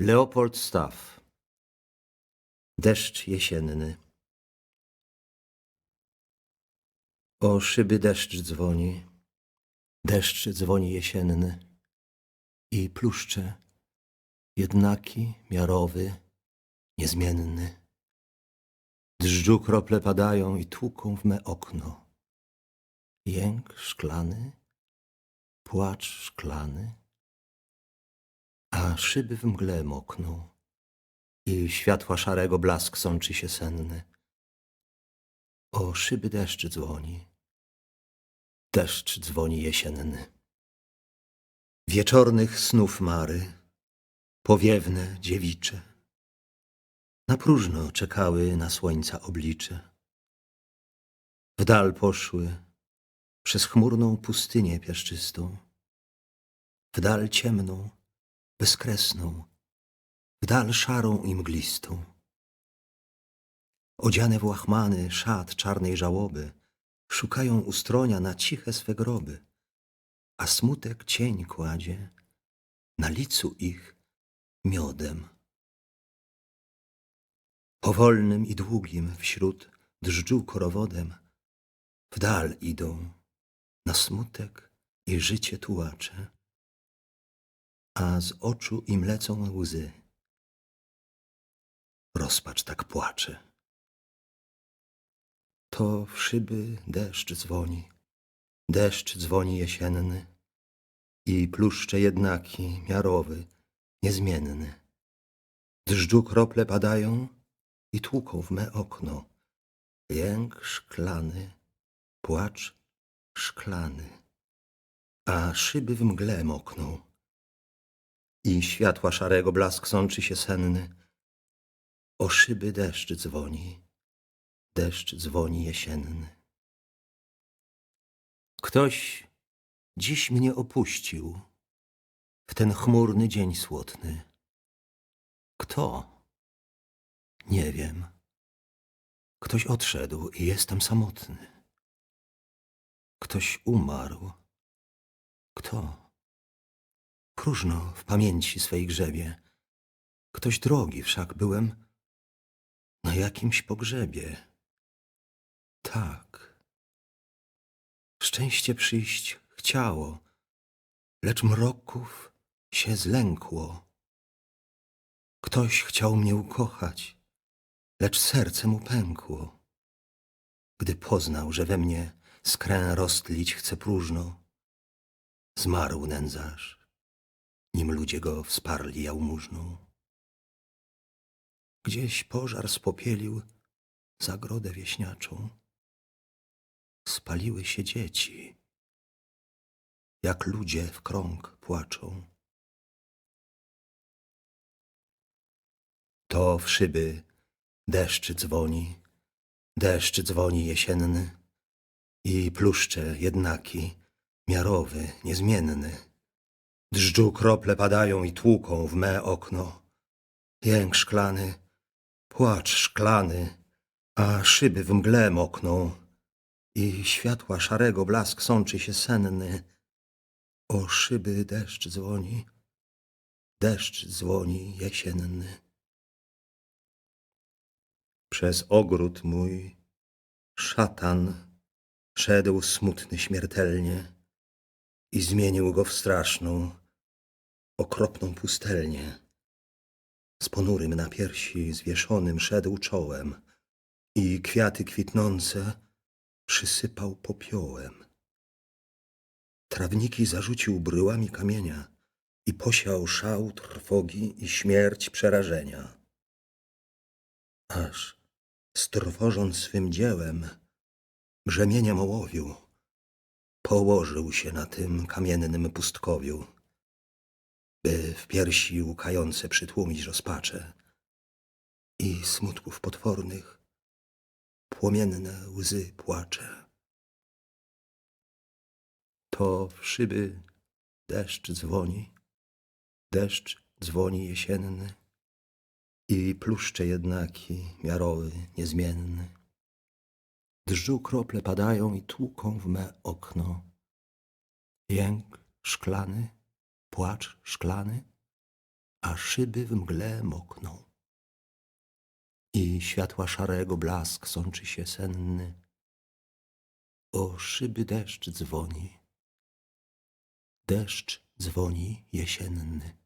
Leopold Staff. Deszcz jesienny. O szyby deszcz dzwoni jesienny i pluszcze, jednaki, miarowy, niezmienny. Dżdżu krople padają i tłuką w me okno. Jęk szklany, płacz szklany, a szyby w mgle mokną i światła szarego blask sączy się senny. O szyby deszcz dzwoni jesienny. Wieczornych snów mary, powiewne, dziewicze, na próżno czekały na słońca oblicze. W dal poszły przez chmurną pustynię piaszczystą, w dal ciemną, bezkresną, w dal szarą i mglistą. Odziane w łachmany szat czarnej żałoby, szukają ustronia na ciche swe groby, a smutek cień kładzie na licu ich miodem. Powolnym i długim wśród dżdżu korowodem w dal idą na smutek i życie tułacze, a z oczu im lecą łzy. Rozpacz tak płacze. To w szyby deszcz dzwoni jesienny i pluszcze jednaki, miarowy, niezmienny. Dżdżu krople padają i tłuką w me okno. Jęk szklany, płacz szklany, a szyby w mgle mokną i światła szarego blask sączy się senny. O szyby deszcz dzwoni jesienny. Ktoś dziś mnie opuścił w ten chmurny dzień słotny. Kto? Nie wiem. Ktoś odszedł i jestem samotny. Ktoś umarł. Kto? Próżno w pamięci swej grzebie. Ktoś drogi, wszak byłem na jakimś pogrzebie. Tak. Szczęście przyjść chciało, lecz mroków się zlękło. Ktoś chciał mnie ukochać, lecz serce mu pękło. Gdy poznał, że we mnie skrę roztlić chce próżno, zmarł nędzarz, nim ludzie go wsparli jałmużną. Gdzieś pożar spopielił zagrodę wieśniaczą. Spaliły się dzieci, jak ludzie w krąg płaczą. To w szyby deszcz dzwoni jesienny i pluszcze jednaki, miarowy, niezmienny. Dżdżu krople padają i tłuką w me okno. Jęk szklany, płacz szklany, a szyby w mgle mokną i światła szarego blask sączy się senny. O szyby deszcz dzwoni jesienny. Przez ogród mój szatan szedł smutny śmiertelnie i zmienił go w straszną, okropną pustelnię. Z ponurym na piersi zwieszonym szedł czołem i kwiaty kwitnące przysypał popiołem. Trawniki zarzucił bryłami kamienia i posiał szał trwogi i śmierć przerażenia. Aż strwożąc swym dziełem, brzemieniem ołowiu, położył się na tym kamiennym pustkowiu, by w piersi łkające przytłumić rozpacze i smutków potwornych płomienne łzy płacze. To w szyby deszcz dzwoni jesienny i pluszcze jednaki, miarowy, niezmienny. Dżdżu krople padają i tłuką w me okno. Jęk szklany, płacz szklany, a a szyby w mgle mokną. I światła szarego blask sączy się senny. O szyby deszcz dzwoni jesienny.